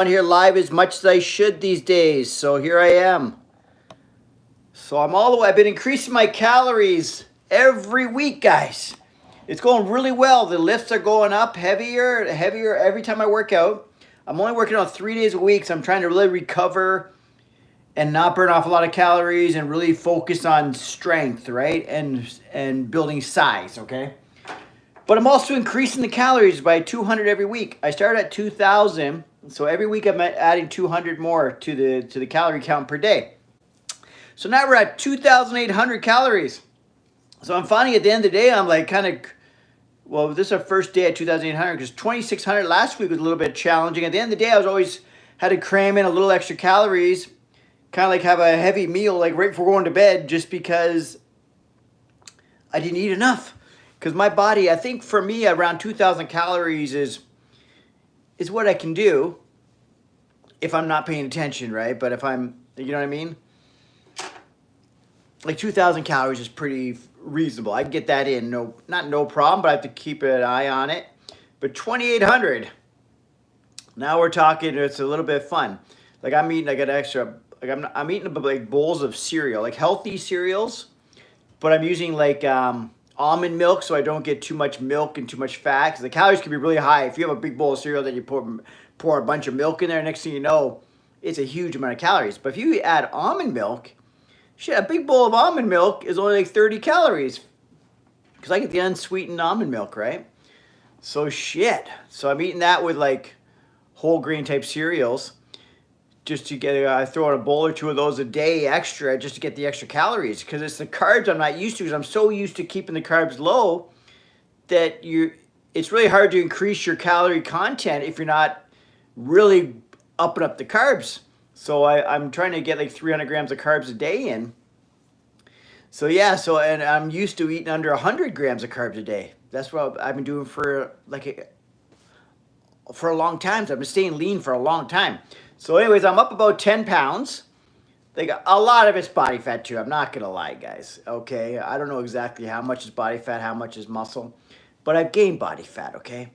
On here live as much as I should these days, so here I am. So I'm all the way, I've been increasing my calories every week, guys. It's going really well. The lifts are going up heavier every time I work out. I'm only working on 3 days a week, so I'm trying to really recover and not burn off a lot of calories and really focus on strength, right? And building size, okay? But I'm also increasing the calories by 200 every week. I started at 2,000, so every week I'm adding 200 more to the calorie count per day. So now we're at 2,800 calories. So I'm finding at the end of the day, I'm like well, this is our first day at 2,800 because 2,600 last week was a little bit challenging. At the end of the day, I was always had to cram in a little extra calories, kind of like have a heavy meal like right before going to bed just because I didn't eat enough. Because my body, I think for me, around 2,000 calories is what I can do if I'm not paying attention, right? But if I'm, you know what I mean? Like 2,000 calories is pretty reasonable. I can get that in, not no problem, but I have to keep an eye on it. But 2,800, now we're talking, it's a little bit fun. Like I'm eating, I got extra, like I'm eating like bowls of cereal, like healthy cereals, but I'm using like, almond milk so I don't get too much milk and too much fat because the calories can be really high. If you have a big bowl of cereal that you pour a bunch of milk in there, next thing you know, it's a huge amount of calories. But if you add almond milk, shit, a big bowl of almond milk is only like 30 calories because I get the unsweetened almond milk, right? So shit. So I'm eating that with like whole grain type cereals just to get, I throw in a bowl or two of those a day extra just to get the extra calories because it's the carbs I'm not used to because I'm so used to keeping the carbs low that it's really hard to increase your calorie content if you're not really upping up the carbs. So I'm trying to get like 300 grams of carbs a day in. So yeah, and I'm used to eating under 100 grams of carbs a day. That's what I've been doing for a long time. So I've been staying lean for a long time. So anyways, I'm up about 10 pounds. Like a lot of it's body fat too. I'm not going to lie, guys. Okay. I don't know exactly how much is body fat, how much is muscle, but I've gained body fat. Okay.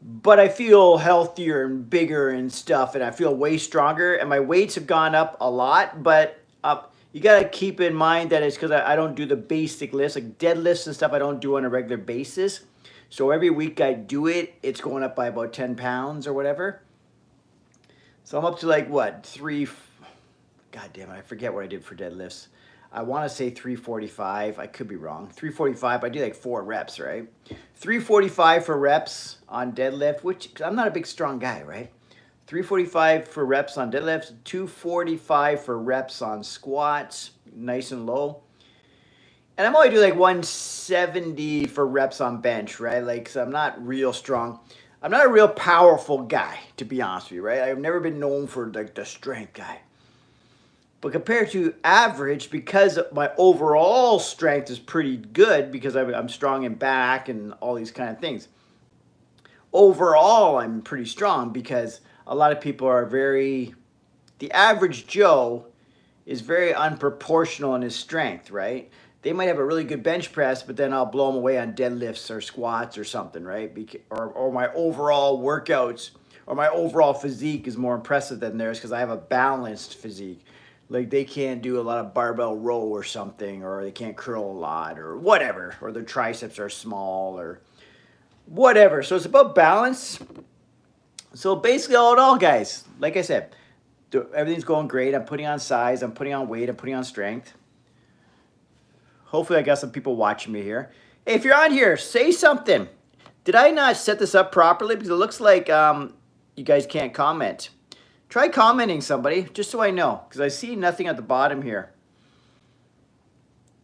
But I feel healthier and bigger and stuff. And I feel way stronger and my weights have gone up a lot, but you got to keep in mind that it's because I don't do the basic lifts, like deadlifts and stuff I don't do on a regular basis. So every week I do it, it's going up by about 10 pounds or whatever. So I'm up to like what, God damn it, I forget what I did for deadlifts. I want to say 345. I could be wrong. 345, I do like 4 reps, right? 345 for reps on deadlift, which I'm not a big strong guy, right? 345 for reps on deadlifts, 245 for reps on squats, nice and low. And I'm only doing like 170 for reps on bench, right? Like, so I'm not real strong. I'm not a real powerful guy, to be honest with you, right? I've never been known for like the strength guy. But compared to average, because my overall strength is pretty good because I'm strong in back and all these kind of things. Overall, I'm pretty strong because a lot of people are the average Joe is very unproportional in his strength, right? They might have a really good bench press, but then I'll blow them away on deadlifts or squats or something, right? Or my overall workouts or my overall physique is more impressive than theirs because I have a balanced physique. Like they can't do a lot of barbell row or something, or they can't curl a lot or whatever, or their triceps are small or whatever. So it's about balance. So basically all in all, guys, like I said, everything's going great. I'm putting on size, I'm putting on weight, I'm putting on strength. Hopefully I got some people watching me here. Hey, if you're on here, say something. Did I not set this up properly? Because it looks like you guys can't comment. Try commenting, somebody, just so I know, because I see nothing at the bottom here.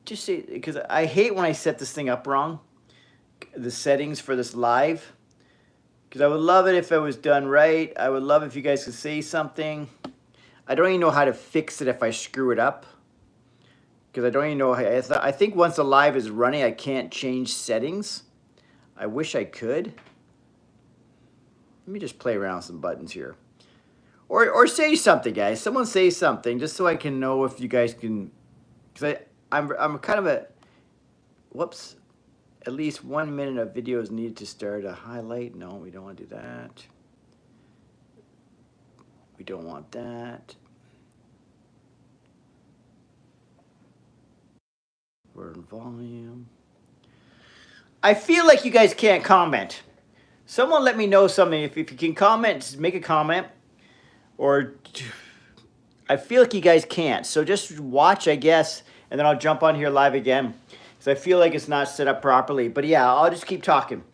Just say, because I hate when I set this thing up wrong, the settings for this live, because I would love it if it was done right. I would love if you guys could say something. I don't even know how to fix it if I screw it up, because I don't even know. I think once the live is running, I can't change settings. I wish I could. Let me just play around with some buttons here. Or say something, guys. Someone say something, just so I can know if you guys can. Because I'm kind of a. Whoops. At least 1 minute of video is needed to start a highlight. No, we don't want to do that. We don't want that. We're in volume. I feel like you guys can't comment. Someone let me know something. If you can comment, just make a comment. Or I feel like you guys can't. So just watch, I guess, and then I'll jump on here live again. Because I feel like it's not set up properly. But yeah, I'll just keep talking.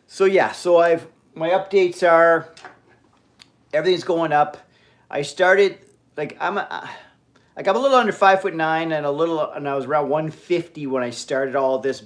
So yeah, so my updates are everything's going up. I started I'm a little under 5'9" and I was around 150 when I started all this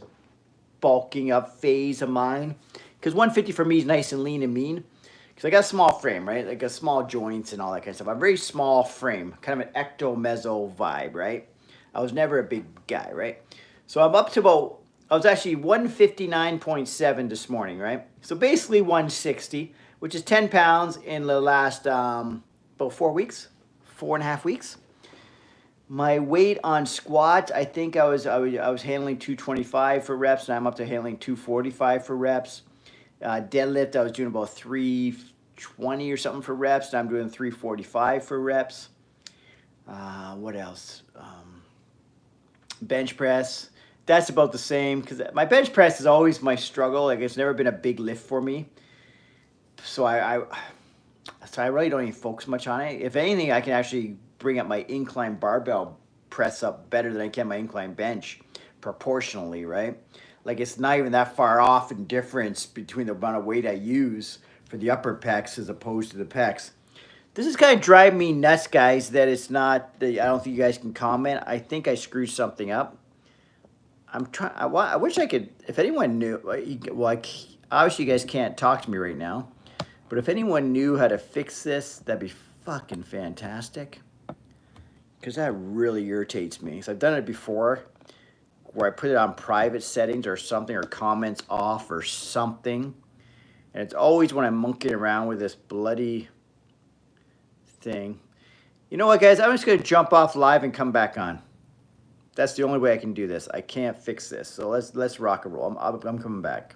bulking up phase of mine. Because 150 for me is nice and lean and mean. Because I got a small frame, right? Like a small joints and all that kind of stuff. I'm a very small frame, kind of an ecto-meso vibe, right? I was never a big guy, right? So I'm up to about, I was actually 159.7 this morning, right? So basically 160, which is 10 pounds in the last about 4 weeks, 4.5 weeks. My weight on squats, I think I was handling 225 for reps, and I'm up to handling 245 for reps. Deadlift, I was doing about 320 or something for reps, and I'm doing 345 for reps. What else? Bench press, that's about the same, because my bench press is always my struggle. Like, it's never been a big lift for me. So I really don't even focus much on it. If anything, I can actually bring up my incline barbell press up better than I can my incline bench proportionally, right? Like, it's not even that far off in difference between the amount of weight I use for the upper pecs as opposed to the pecs. This is kind of driving me nuts, guys, that it's not, I don't think you guys can comment. I think I screwed something up. I wish I could, if anyone knew, well, obviously you guys can't talk to me right now, but if anyone knew how to fix this, that'd be fucking fantastic. Because that really irritates me. So I've done it before, where I put it on private settings or something, or comments off or something. And it's always when I'm monkeying around with this bloody thing. You know what, guys? I'm just going to jump off live and come back on. That's the only way I can do this. I can't fix this. So let's rock and roll. I'm coming back.